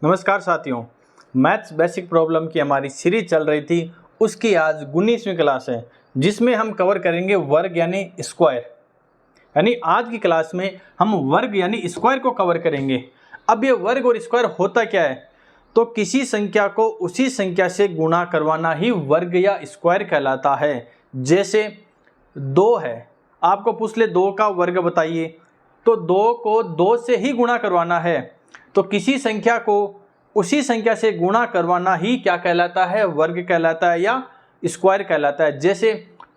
नमस्कार साथियों, maths basic problem की हमारी सीरीज चल रही थी। उसकी आज 19वीं क्लास है जिसमें हम कवर करेंगे वर्ग यानी स्क्वायर। यानी आज की क्लास में हम वर्ग यानी स्क्वायर को कवर करेंगे। अब ये वर्ग और स्क्वायर होता क्या है? तो किसी संख्या को उसी संख्या से गुणा करवाना ही वर्ग या स्क्वायर कहलाता है। जैसे 2 है, आपको पूछ ले 2 का वर्ग बताइए, तो 2 को 2 से ही गुणा करवाना है। तो किसी संख्या को उसी संख्या से गुणा करवाना ही क्या कहलाता है? वर्ग कहलाता है या स्क्वायर कहलाता है। जैसे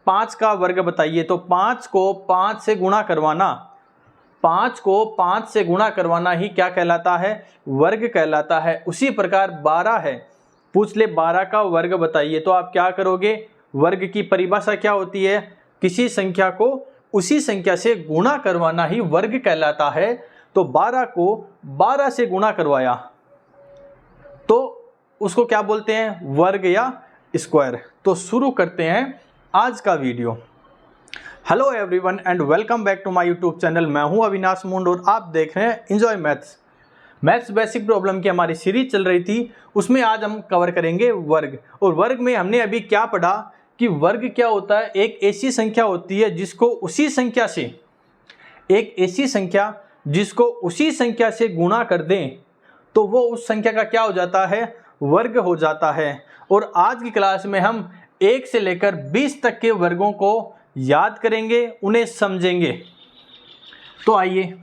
5 का वर्ग बताइए, तो 5 को 5 से गुणा करवाना, 5 को 5 से गुणा करवाना ही क्या कहलाता है? वर्ग कहलाता है। उसी प्रकार 12 है, पूछ ले 12 का वर्ग बताइए, तो आप क्या करोगे? वर्ग की परिभाषा क्या होती है? किसी संख्या को उसी संख्या से गुणा करवाना ही वर्ग कहलाता है। तो 12 को 12 से गुणा करवाया तो उसको क्या बोलते हैं? वर्ग या स्क्वायर। तो शुरू करते हैं आज का video. Hello everyone and welcome back to my YouTube channel. मैं हूं अविनाश मुंड और आप देख रहे हैं एंजॉय मैथ्स बेसिक प्रॉब्लम की हमारी सीरीज चल रही थी, उसमें आज हम कवर करेंगे वर्ग। और वर्ग में हमने अभी क्या पढ़ा कि वर्ग क्या होता है? एक ऐसी संख्या होती है जिसको उसी संख्या से, एक ऐसी संख्या जिसको उसी संख्या से गुणा कर दें तो वो उस संख्या का क्या हो जाता है? वर्ग हो जाता है। और आज की क्लास में हम 1 से लेकर 20 तक के वर्गों को याद करेंगे, उन्हें समझेंगे। तो आइए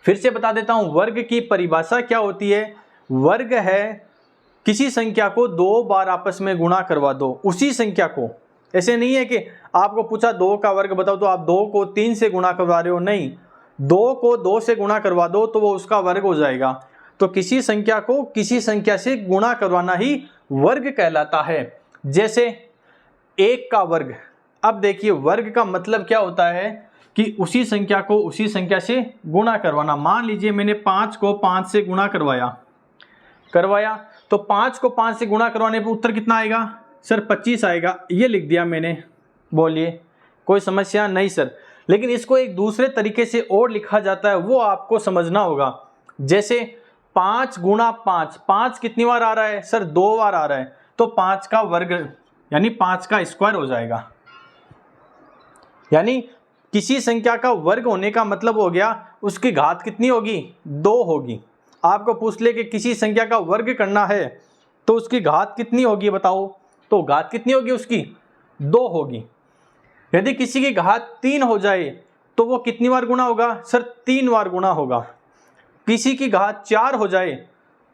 फिर से बता देता हूं, वर्ग की परिभाषा क्या होती है? वर्ग है किसी संख्या को 2 बार आपस में गुणा करवा दो, उसी संख्या को। ऐसे नहीं है कि आपको पूछा 2 का वर्ग बताओ तो आप 2 को 3 से गुणा करवा रहे हो, नहीं, 2 को 2 से गुणा करवा दो तो वो उसका वर्ग हो जाएगा। तो किसी संख्या को किसी संख्या से गुणा करवाना ही वर्ग कहलाता है। जैसे 1 का वर्ग। अब देखिए वर्ग का मतलब क्या होता है कि उसी संख्या को उसी संख्या से गुणा करवाना। मान लीजिए मैंने 5 को 5 से गुणा करवाया तो 5 को 5 से गुणा करवाने पर उत्तर कितना आएगा? सर 25 आएगा, ये लिख दिया मैंने। बोलिए कोई समस्या? नहीं सर, लेकिन इसको एक दूसरे तरीके से और लिखा जाता है, वो आपको समझना होगा। जैसे 5 गुणा 5, 5 कितनी बार आ रहा है? सर 2 बार आ रहा है, तो 5 का वर्ग यानी 5 का स्क्वायर हो जाएगा। यानी किसी संख्या का वर्ग होने का मतलब हो गया उसकी घात कितनी होगी? 2 होगी। आपको पूछ ले कि किसी संख्या का वर्ग करना है तो उसकी घात कितनी होगी बताओ, तो घात कितनी होगी उसकी? 2 होगी। यदि किसी की घात 3 हो जाए तो वो कितनी बार गुणा होगा? सर 3 बार गुणा होगा। किसी की घात 4 हो जाए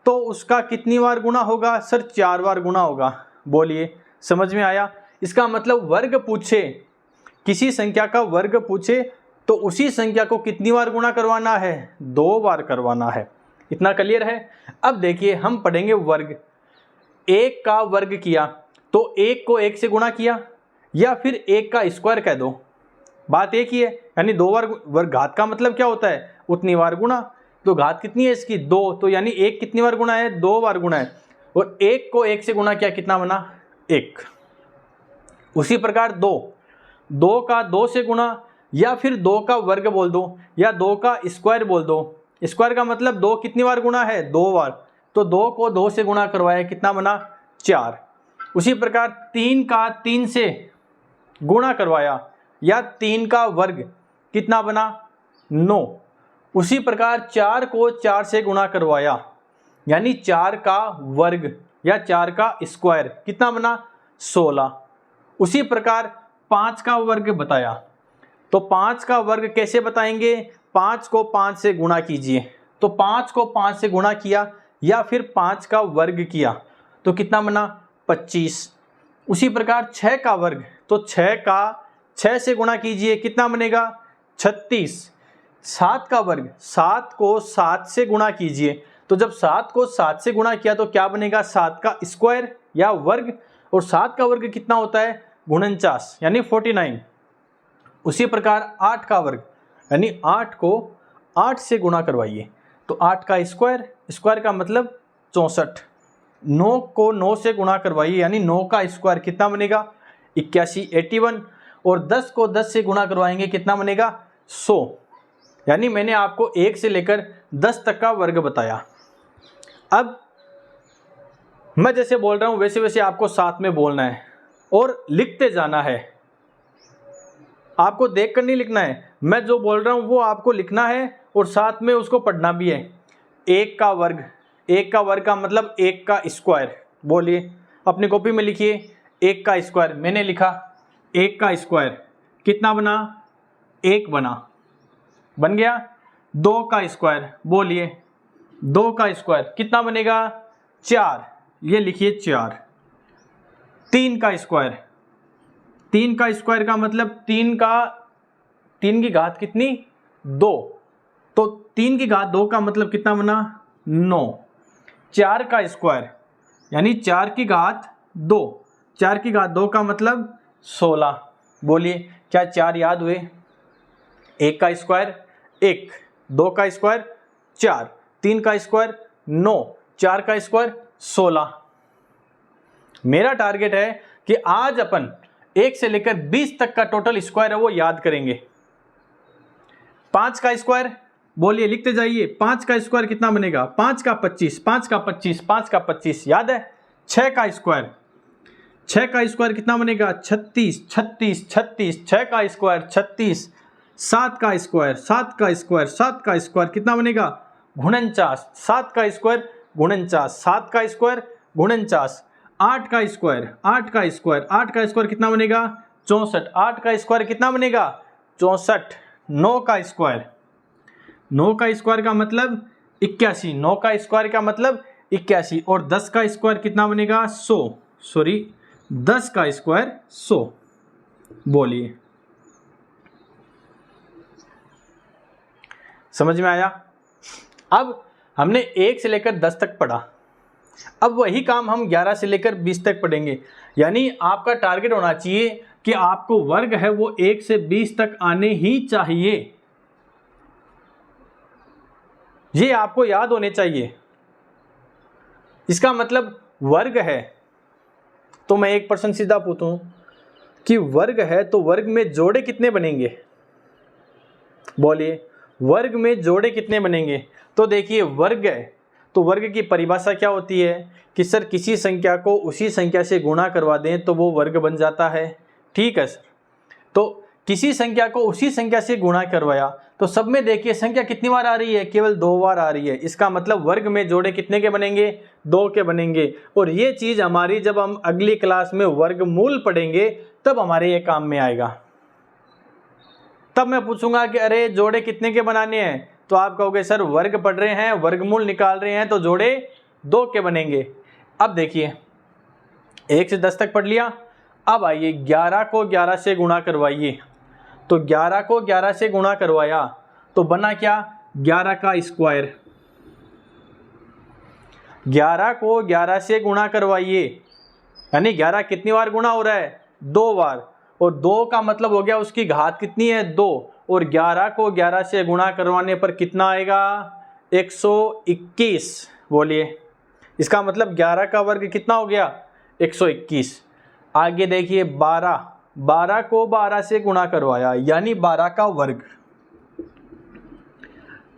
तो उसका कितनी बार गुणा होगा? सर 4 बार गुणा होगा। बोलिए समझ में आया? इसका मतलब वर्ग पूछे, किसी संख्या का वर्ग पूछे तो उसी संख्या को कितनी बार गुणा करवाना है? 2 बार करवाना है। इतना क्लियर है? अब देखिए हम पढ़ेंगे वर्ग। 1 का वर्ग किया तो 1 को 1 से गुणा किया या फिर 1 का स्क्वायर कह दो, बात एक ही है। यानी 2 बार वर्ग। घात का मतलब क्या होता है? उतनी बार गुणा। तो घात कितनी है इसकी? 2। तो यानी 1 कितनी बार गुणा है? 2 बार गुणा है। और 1 को 1 से गुणा किया, कितना बना? 1। उसी प्रकार 2 का 2 से गुणा या फिर 2 का वर्ग बोल दो या 2 का स्क्वायर बोल दो। स्क्वायर का मतलब 2 कितनी बार गुणा है? 2 बार। तो 2 को 2 से गुणा करवाया, कितना बना? 4। उसी प्रकार 3 का 3 से गुणा करवाया या 3 का वर्ग, कितना बना? 9। उसी प्रकार 4 को 4 से गुणा करवाया यानी 4 का वर्ग या 4 का स्क्वायर, कितना बना? 16। उसी प्रकार 5 का वर्ग बताया तो 5 का वर्ग कैसे बताएंगे? 5 को 5 से गुणा कीजिए, तो 5 को 5 से गुणा किया या फिर 5 का वर्ग किया तो कितना बना? 25। उसी प्रकार 6 का वर्ग, तो 6 का 6 से गुणा कीजिए, कितना बनेगा? 36। 7 का वर्ग, 7 को 7 से गुणा कीजिए, तो जब 7 को 7 से गुणा किया तो क्या बनेगा? 7 का स्क्वायर या वर्ग। और 7 का वर्ग कितना होता है? 49 यानी 49। उसी प्रकार 8 का वर्ग यानी 8 को 8 से गुणा करवाइए तो 8 का स्क्वायर, स्क्वायर का मतलब 64। 9 को 9 से गुणा करवाइए यानी 9 का स्क्वायर, कितना बनेगा? 81, 81। और 10 को 10 से गुणा करवाएंगे, कितना बनेगा? 100। यानी मैंने आपको 1 से लेकर 10 तक का वर्ग बताया। अब मैं जैसे बोल रहा हूं वैसे वैसे आपको साथ में बोलना है और लिखते जाना है। आपको देखकर नहीं लिखना है, मैं जो बोल रहा हूं वो आपको लिखना है और साथ में उसको पढ़ना भी है। 1 का वर्ग, 1 का वर्ग का मतलब 1 का स्क्वायर। बोलिए, अपनी कॉपी में लिखिए 1 का स्क्वायर। मैंने लिखा 1 का स्क्वायर कितना बना, 1 बना, बन गया। 2 का स्क्वायर, बोलिए 2 का स्क्वायर कितना बनेगा, 4, ये लिखिए 4। 3 का स्क्वायर, 3 का स्क्वायर का मतलब 3 की घात कितनी, 2, तो 3 की घात 2 का मतलब कितना बना, 9। 4 का स्क्वायर यानी 4 की घात 2, 4 की घात 2 का मतलब 16। बोलिए क्या 4 याद हुए? 1 का स्क्वायर 1, 2 का स्क्वायर 4, 3 का स्क्वायर 9, 4 का स्क्वायर 16। मेरा टारगेट है कि आज अपन 1 से लेकर 20 तक का टोटल स्क्वायर है वो याद करेंगे। 5 का स्क्वायर, बोलिए लिखते जाइए, 5 का स्क्वायर कितना बनेगा, 5 का 25, 5 का 25, 5 का 25 याद है। 6 का स्क्वायर, 6 का स्क्वायर कितना बनेगा, 36, 36, 36, 6 का स्क्वायर 36। 7 का स्क्वायर, 7 का स्क्वायर, 7 का स्क्वायर कितना बनेगा, 49, 7 का स्क्वायर 49, 7 का स्क्वायर 49। 8 का स्क्वायर, 8 का स्क्वायर, 8 का स्क्वायर कितना बनेगा, 64, 8 का स्क्वायर कितना बनेगा, 64। 9 का स्क्वायर, 9 का स्क्वायर का मतलब 81, 9 का स्क्वायर का मतलब 81। और 10 का स्क्वायर कितना बनेगा, 100, सॉरी 10 का स्क्वायर 100। बोलिए समझ में आया? अब हमने 1 से लेकर 10 तक पढ़ा, अब वही काम हम 11 से लेकर 20 तक पढ़ेंगे। यानी आपका टारगेट होना चाहिए कि आपको वर्ग है वो 1 से 20 तक आने ही चाहिए, ये आपको याद होने चाहिए। इसका मतलब वर्ग है तो मैं एक प्रश्न सीधा पूछूं कि वर्ग है तो वर्ग में जोड़े कितने बनेंगे, बोलिए वर्ग में जोड़े कितने बनेंगे। तो देखिए वर्ग है तो वर्ग की परिभाषा क्या होती है कि सर किसी संख्या को उसी संख्या से गुणा करवा दें तो वो वर्ग बन जाता है। ठीक है सर, तो किसी संख्या को उसी संख्या से गुणा करवाया तो सब में देखिए संख्या कितनी बार आ रही है, केवल 2 बार आ रही है। इसका मतलब वर्ग में जोड़े कितने के बनेंगे, 2 के बनेंगे। और ये चीज़ हमारी जब हम अगली क्लास में वर्गमूल पढ़ेंगे तब हमारे ये काम में आएगा। तब मैं पूछूंगा कि अरे जोड़े कितने के बनाने हैं, तो आप कहोगे सर वर्ग पढ़ रहे हैं, वर्गमूल निकाल रहे हैं तो जोड़े 2 के बनेंगे। अब देखिए 1 से 10 तक पढ़ लिया, अब आइए 11 को 11 से गुणा करवाइए। तो 11 को 11 से गुणा करवाया तो बना क्या, 11 का स्क्वायर। 11 को 11 से गुणा करवाइए यानी 11 कितनी बार गुणा हो रहा है, 2 बार, और 2 का मतलब हो गया उसकी घात कितनी है, 2, और 11 को 11 से गुणा करवाने पर कितना आएगा, 121। बोलिए इसका मतलब 11 का वर्ग कितना हो गया, 121। आगे देखिए 12, 12 को 12 से गुणा करवाया यानी 12 का वर्ग।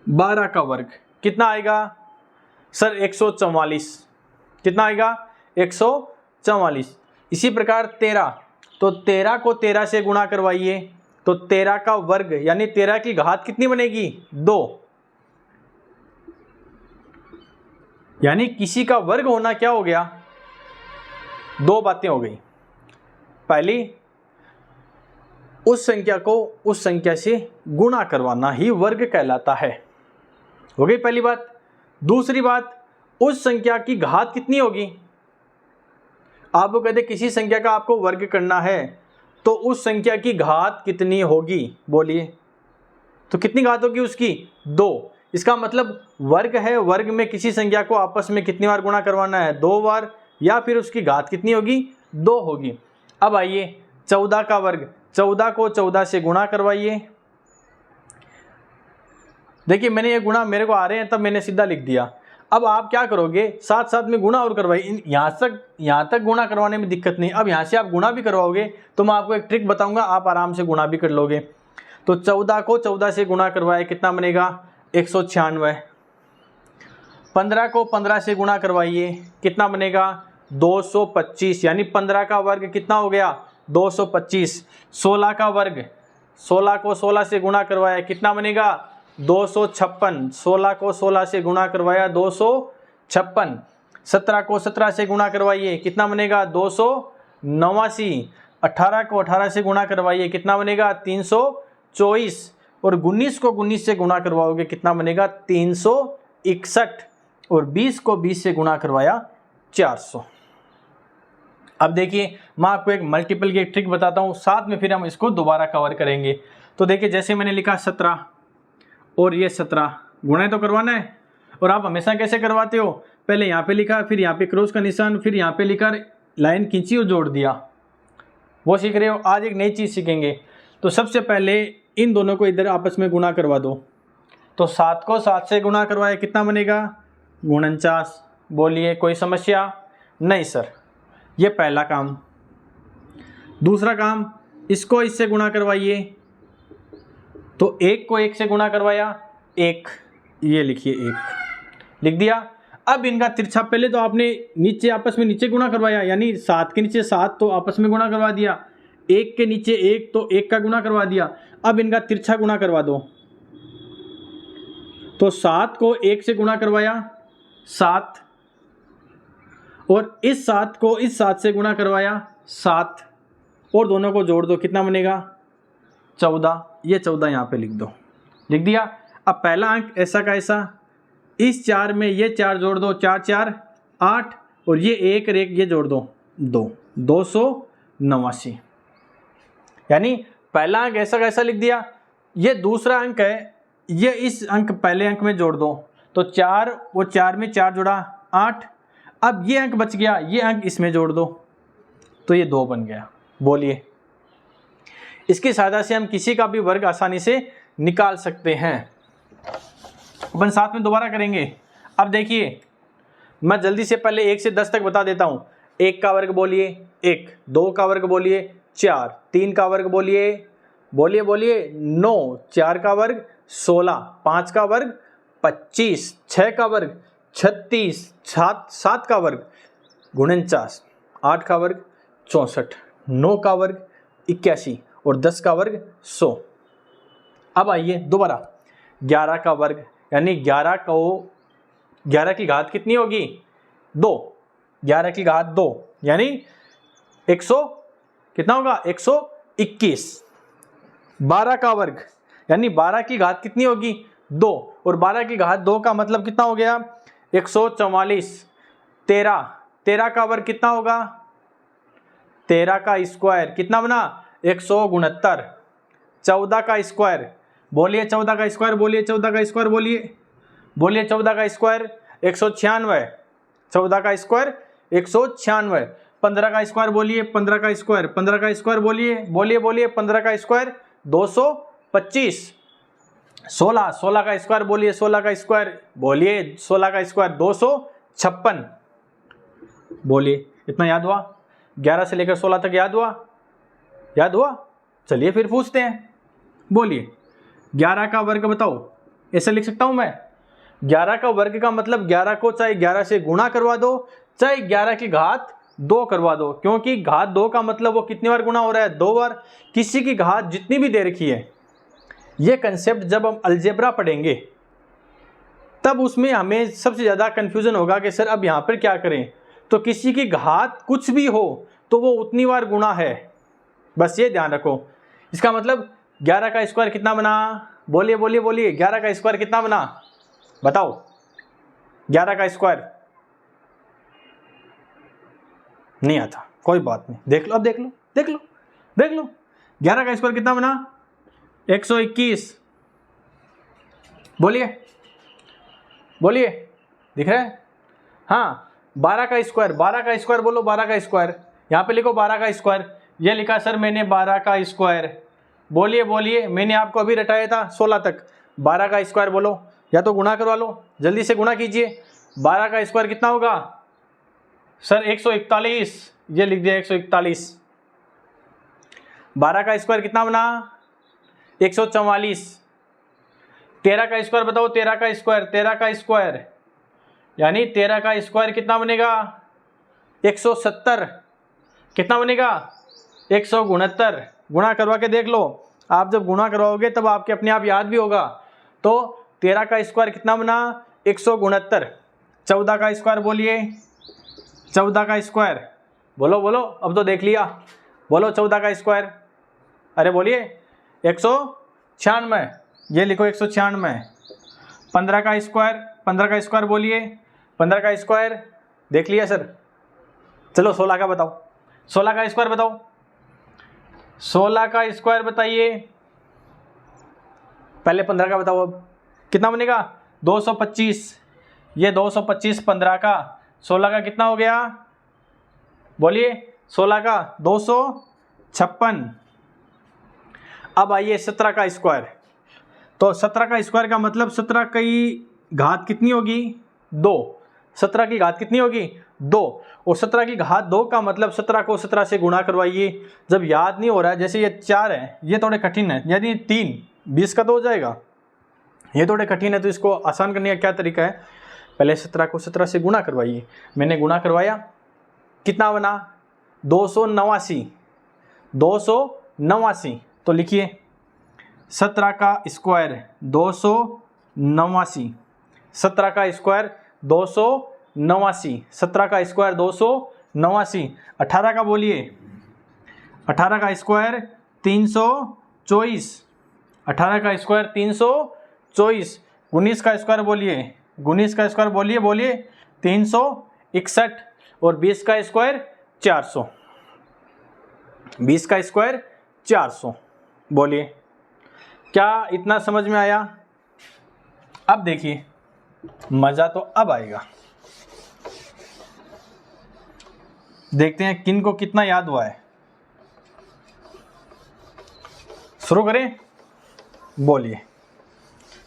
12 का वर्ग कितना आएगा सर, 144। कितना आएगा, 144। इसी प्रकार 13, तो 13 को 13 से गुणा करवाइए तो 13 का वर्ग यानी 13 की घात कितनी बनेगी, 2। यानी किसी का वर्ग होना क्या हो गया, 2 बातें हो गई। पहली, उस संख्या को उस संख्या से गुणा करवाना ही वर्ग कहलाता है, हो गई पहली बात। दूसरी बात, उस संख्या की घात कितनी होगी। आपको कहते किसी संख्या का आपको वर्ग करना है तो उस संख्या की घात कितनी होगी, बोलिए तो कितनी घात होगी उसकी, 2। इसका मतलब वर्ग है, वर्ग में किसी संख्या को आपस में कितनी बार गुणा करवाना है, 2 बार, या फिर उसकी घात कितनी होगी, 2 होगी। अब आइए 14 का वर्ग, 14 को 14 से गुणा करवाइए। देखिए मैंने ये गुणा मेरे को आ रहे हैं तब मैंने सीधा लिख दिया। अब आप क्या करोगे, साथ साथ में गुणा और करवाइए। यहाँ तक गुणा करवाने में दिक्कत नहीं। अब यहाँ से आप गुणा भी करवाओगे तो मैं आपको एक ट्रिक बताऊंगा, आप आराम से गुणा भी कर लोगे। तो 14 को 14 से गुणा करवाए कितना बनेगा, 196। 15 को 15 से गुणा करवाइए, कितना बनेगा 225, यानी 15 का वर्ग कितना हो गया 225। 16 का वर्ग, 16 को 16 से गुणा करवाया, कितना बनेगा 256। 16 को 16 से गुणा करवाया 256। 17 को 17 से गुणा करवाइए, कितना बनेगा 289। 18 को 18 से गुणा करवाइए, कितना बनेगा 324। और 19 को 19 से गुणा करवाओगे, कितना बनेगा 361। और 20 को 20 से गुणा करवाया 400। अब देखिए मैं आपको एक मल्टीपल की एक ट्रिक बताता हूँ, साथ में फिर हम इसको दोबारा कवर करेंगे। तो देखिए जैसे मैंने लिखा 17 और ये 17, गुणा तो करवाना है। और आप हमेशा कैसे करवाते हो, पहले यहाँ पे लिखा, फिर यहाँ पे क्रॉस का निशान, फिर यहाँ पे लिखा, लाइन खींची और जोड़ दिया, वो सीख रहे हो। आज एक नई चीज़ सीखेंगे। तो सबसे पहले इन दोनों को इधर आपस में गुणा करवा दो। तो 7 को 7 से गुणा करवाए, कितना बनेगा 49। बोलिए कोई समस्या नहीं सर। ये पहला काम। दूसरा काम, इसको इससे गुणा करवाइए। तो 1 को 1 से गुणा करवाया 1, ये लिखिए 1 लिख दिया। अब इनका तिरछा, पहले तो आपने नीचे आपस में नीचे गुणा करवाया, यानी 7 के नीचे 7 तो आपस में गुणा करवा दिया, 1 के नीचे 1 तो 1 का गुणा करवा दिया। अब इनका तिरछा गुणा करवा दो। तो 7 को 1 से गुणा करवाया 7, और इस 7 को इस 7 से गुणा करवाया 7, और दोनों को जोड़ दो, कितना बनेगा 14। ये 14 यहाँ पे लिख दो, लिख दिया। अब पहला अंक ऐसा का ऐसा, इस 4 में ये 4 जोड़ दो, 4 4 8, और ये 1 और 1 ये जोड़ दो 2, 289। यानी पहला अंक ऐसा का ऐसा लिख दिया। ये दूसरा अंक है, ये इस अंक पहले अंक में जोड़ दो। तो 4 और 4 में 4 जोड़ा 8। अब ये अंक बच गया, ये अंक इसमें जोड़ दो, तो ये 2 बन गया। बोलिए इसकी सहायता से हम किसी का भी वर्ग आसानी से निकाल सकते हैं। अपन साथ में दोबारा करेंगे। अब देखिए मैं जल्दी से पहले 1 से 10 तक बता देता हूँ। 1 का वर्ग बोलिए 1, 2 का वर्ग बोलिए 4, 3 का वर्ग बोलिए बोलिए बोलिए 9, 4 का वर्ग 16, 5 का वर्ग 25, 6 का वर्ग 36, 7 का वर्ग 49, 8 का वर्ग 64, 9 का वर्ग 81 और 10 का वर्ग 100। अब आइए दोबारा 11 का वर्ग, यानी 11 की घात कितनी होगी 2, 11 की घात 2 यानी 100 कितना होगा 121। 12 का वर्ग यानी 12 की घात कितनी होगी 2, और 12 की घात 2 का मतलब कितना हो गया 144। 13 का वर्ग कितना होगा 13 का स्क्वायर कितना बना 169। 14 का स्क्वायर बोलिए 14 का स्क्वायर बोलिए 14 का स्क्वायर बोलिए बोलिए 14 का स्क्वायर 196। 14 का स्क्वायर 196। 15 का स्क्वायर बोलिए 15 का स्क्वायर 15 का स्क्वायर बोलिए बोलिए बोलिए 15 का स्क्वायर 225। 16 का स्क्वायर बोलिए 16 का स्क्वायर बोलिए 16 का स्क्वायर 256। बोलिए इतना याद हुआ 11 से लेकर 16 तक याद हुआ। चलिए फिर पूछते हैं। बोलिए 11 का वर्ग बताओ, ऐसे लिख सकता हूं मैं 11 का वर्ग का मतलब 11 को चाहे 11 से गुणा करवा दो चाहे 11 की घात 2 करवा दो, क्योंकि घात 2 का मतलब वो कितनी बार गुणा हो रहा है 2 बार। किसी की घात जितनी भी दे रखी है, ये कंसेप्ट जब हम अलजेब्रा पढ़ेंगे तब उसमें हमें सबसे ज़्यादा कन्फ्यूज़न होगा कि सर अब यहाँ पर क्या करें। तो किसी की घात कुछ भी हो तो वो उतनी बार गुणा है, बस ये ध्यान रखो। इसका मतलब 11 का स्क्वायर कितना बना बोलिए बोलिए बोलिए 11 का स्क्वायर कितना बना बताओ। 11 का स्क्वायर नहीं आता, कोई बात नहीं, देख लो अब देख लो 11 का स्क्वायर कितना बना 121। बोलिए दिख रहा है। हाँ 12 का स्क्वायर बोलो 12 का स्क्वायर, यहाँ पे लिखो 12 का स्क्वायर। ये लिखा सर मैंने 12 का स्क्वायर। बोलिए मैंने आपको अभी रटाया था 16 तक। 12 का स्क्वायर बोलो, या तो गुणा करवा लो, जल्दी से गुणा कीजिए। 12 का स्क्वायर कितना होगा सर 141, ये लिख दिया 141। 12 का स्क्वायर कितना बना 144। 13 का स्क्वायर बताओ 13 का स्क्वायर यानी 13 का स्क्वायर कितना बनेगा 170। कितना बनेगा 169। गुणा करवा के देख लो, आप जब गुणा करवाओगे तब आपके अपने आप याद भी होगा। तो 13 का स्क्वायर कितना बना 169। 14 का स्क्वायर बोलिए, 14 का स्क्वायर बोलो बोलो, अब तो देख लिया, बोलो 14 का स्क्वायर। अरे बोलिए 196, ये लिखो 196। 15 का स्क्वायर, 15 का स्क्वायर बोलिए, 15 का स्क्वायर देख लिया सर। चलो 16 का बताओ, 16 का स्क्वायर बताओ, 16 का स्क्वायर बताइए। पहले 15 का बताओ, अब कितना बनेगा 225। ये 225 15 का, 16 का कितना हो गया बोलिए, 16 का 256। अब आइए 17 का स्क्वायर। तो 17 का स्क्वायर का मतलब 17 की घात कितनी होगी 2। 17 की घात कितनी होगी 2, और 17 की घात 2 का मतलब 17 को 17 से गुणा करवाइए। जब याद नहीं हो रहा है, जैसे ये 4 है, ये थोड़े कठिन है, यदि 3 20 का तो हो जाएगा, ये थोड़े कठिन है, तो इसको आसान करने का क्या तरीका है, पहले 17 को 17 से गुणा करवाइए। मैंने गुणा करवाया, कितना बना 289। 289 तो लिखिए 17 का स्क्वायर 289। 17 का स्क्वायर 289। 17 का स्क्वायर 289। 18 का बोलिए, 18 का स्क्वायर 324। 18 का स्क्वायर 324। 19 का स्क्वायर बोलिए, 19 का स्क्वायर बोलिए बोलिए 361। और 20 का स्क्वायर 400। 20 का स्क्वायर 400 बोलिए। क्या इतना समझ में आया? अब देखिए मजा तो अब आएगा, देखते हैं किन को कितना याद हुआ है। शुरू करें, बोलिए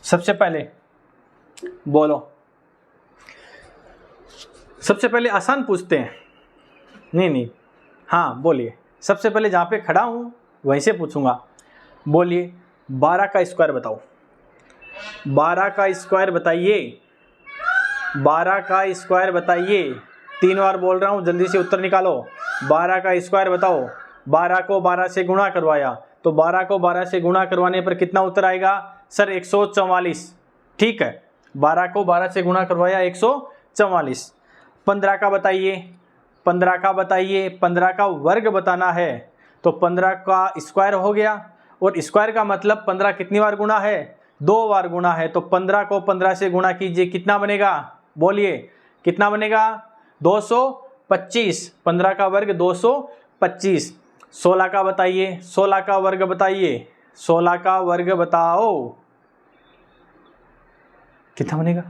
सबसे पहले, बोलो। सबसे पहले आसान पूछते हैं, नहीं हाँ बोलिए, सबसे पहले जहाँ पे खड़ा हूँ वहीं से पूछूंगा। बोलिए 12 का स्क्वायर बताओ, 12 का स्क्वायर बताइए, 12 का स्क्वायर बताइए। 3 बार बोल रहा हूँ, जल्दी से उत्तर निकालो। 12 का स्क्वायर बताओ। 12 को 12 से गुणा करवाया, तो 12 को 12 से गुणा करवाने पर कितना उत्तर आएगा सर 144। ठीक है, 12 को 12 से गुणा करवाया 144। 15 का बताइए, 15 का बताइए। 15 का वर्ग बताना है, तो 15 का स्क्वायर हो गया, और स्क्वायर का मतलब 15 कितनी बार गुणा है 2 बार गुणा है। तो 15 को 15 से गुणा कीजिए, कितना बनेगा बोलिए, कितना बनेगा 225। 15 का वर्ग 225। 16 का बताइए, 16 का वर्ग बताइए, 16 का वर्ग बताओ, कितना बनेगा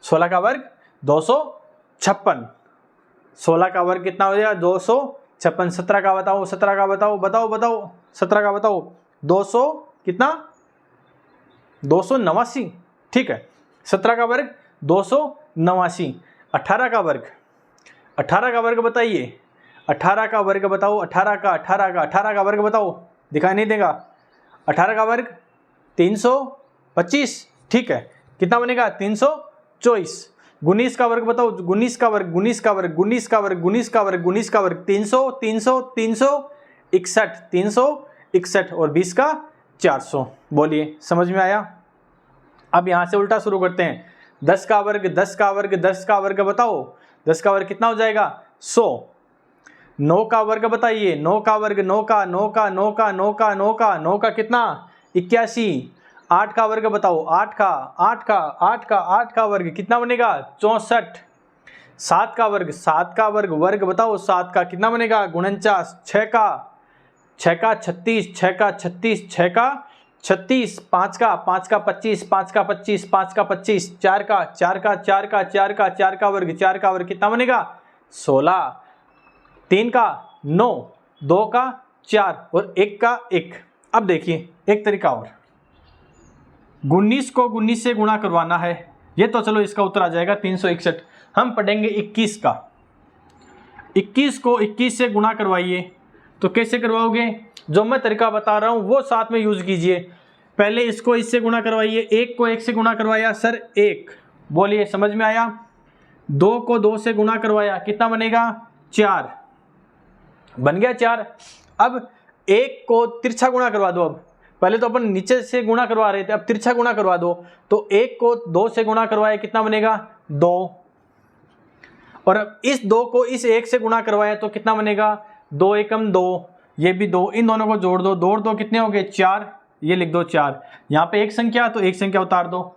16 का वर्ग 256। 16 का वर्ग कितना हो जाएगा 256। 17 का बताओ, 17 का बताओ, बताओ बताओ 17 का बताओ, 200 कितना 289। ठीक है, 17 का वर्ग 289। 18 का वर्ग, 18 का वर्ग बताइए, 18 का वर्ग बताओ, 18 का वर्ग बताओ, दिखाई नहीं देगा। 18 का वर्ग 325। ठीक है, कितना बनेगा 324। 19 का वर्ग बताओ, 19 का वर्ग, 19 का वर्ग, 19 का वर्ग, 19 का वर्ग, 19 का वर्ग 300 300 361 361, और 20 का 400। बोलिए समझ में आया? अब यहाँ से उल्टा शुरू करते हैं। 10 का वर्ग, 10 का वर्ग, 10 का वर्ग बताओ, 10 का वर्ग कितना हो जाएगा 100। 9 का वर्ग बताइए, 9 का वर्ग, 9 का 9 का 9 का 9 का 9 का 9 का कितना 81। 8 का वर्ग बताओ, 8 का 8 का 8 का 8 का वर्ग कितना बनेगा 64। 7 का वर्ग, 7 का वर्ग, वर्ग बताओ 7 का कितना बनेगा 49। 6 का 36, 6 का 36, 6 का 36। 5 का 25, 5 का 25, 5 का 25। 4 का 4 का 4 का 4 का 4 का वर्ग, 4 का वर्ग कितना बनेगा 16। 3 का 9, 2 का 4, और 1 का 1। अब देखिए एक तरीका और, 19 को 19 से गुणा करवाना है, ये तो चलो इसका उत्तर आ जाएगा 361। हम पढ़ेंगे 21 का। 21 को 21 से गुणा करवाइए, तो कैसे करवाओगे, जो मैं तरीका बता रहा हूं वो साथ में यूज कीजिए। पहले इसको इससे गुणा करवाइए, 1 को 1 से गुणा करवाया सर 1, बोलिए समझ में आया। 2 को 2 से गुणा करवाया, कितना बनेगा 4, बन गया 4। अब 1 को तिरछा गुणा करवा दो। अब पहले तो अपन नीचे से गुणा करवा रहे थे, अब तिरछा गुणा करवा दो। तो 1 को 2 से गुणा करवाया, कितना बनेगा 2, और अब इस 2 को इस 1 से गुणा करवाया तो कितना बनेगा 2 एकम 2, ये भी 2, इन दोनों को जोड़ दो, 2 और 2 कितने हो गए 4, ये लिख दो 4। यहाँ पे एक संख्या तो एक संख्या उतार दो,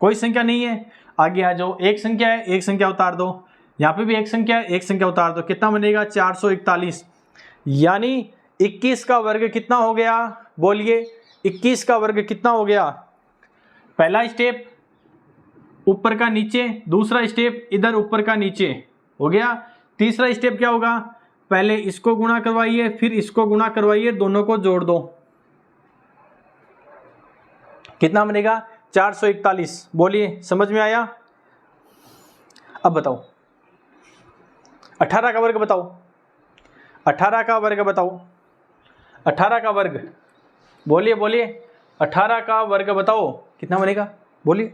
कोई संख्या नहीं है, आगे आ जाओ, एक संख्या है एक संख्या उतार दो, यहाँ पे भी एक संख्या है एक संख्या उतार दो, कितना बनेगा 441। यानी 21 का वर्ग कितना हो गया, बोलिए 21 का वर्ग कितना हो गया। पहला स्टेप ऊपर का नीचे, दूसरा स्टेप इधर ऊपर का नीचे हो गया, तीसरा स्टेप क्या होगा, पहले इसको गुणा करवाइए फिर इसको गुणा करवाइए, दोनों को जोड़ दो, कितना बनेगा 441। बोलिए समझ में आया। अब बताओ 18 का वर्ग बताओ, 18 का वर्ग बताओ, 18 का वर्ग, बोलिए बोलिए 18 का वर्ग बताओ कितना बनेगा, बोलिए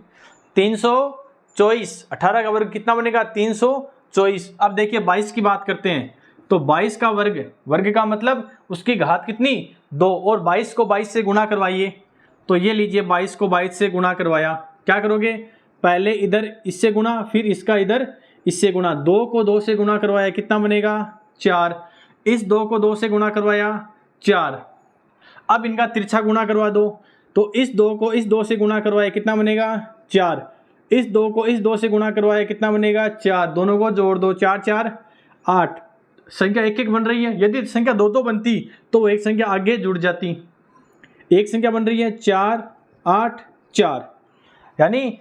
324। 18 का वर्ग कितना बनेगा 324। अब देखिए 22 की बात करते हैं, तो 22 का वर्ग, वर्ग का मतलब उसकी घात कितनी 2, और 22 को 22 से गुणा करवाइए। तो ये लीजिए 22 को 22 से गुणा करवाया, क्या करोगे पहले इधर इससे गुणा फिर इसका इधर इससे गुणा, 2 को 2 से गुणा करवाया कितना बनेगा 4, इस 2 को 2 से गुणा करवाया 4। अब इनका तिरछा गुणा करवा दो, तो इस 2 को इस 2 से गुणा करवाया कितना बनेगा 4, इस 2 को इस 2 से गुणा करवाया कितना बनेगा 4, दोनों को जोड़ दो, 4 4 8, संख्या एक एक बन रही है। यदि संख्या 2 2 बनती तो एक संख्या आगे जुड़ जाती, एक संख्या बन रही है 4 8 4, यानी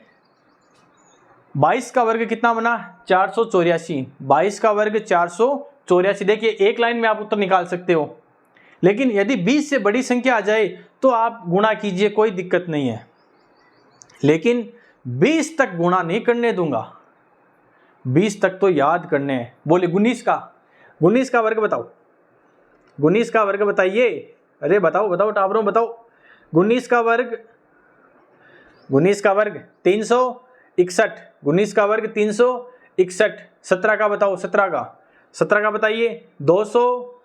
22 का वर्ग कितना बना 484। 22 का वर्ग 484। देखिए एक लाइन में आप उत्तर निकाल सकते हो, लेकिन यदि 20 से बड़ी संख्या आ जाए तो आप गुणा कीजिए, कोई दिक्कत नहीं है, लेकिन 20 तक गुणा नहीं करने दूंगा, 20 तक तो याद करने हैं। बोले 19 का वर्ग बताओ, 19 का वर्ग बताइए, अरे बताओ बताओ टाबरों बताओ, 19 का वर्ग 361, 19 का वर्ग 361। 17 का बताओ, 17 का बताइए 200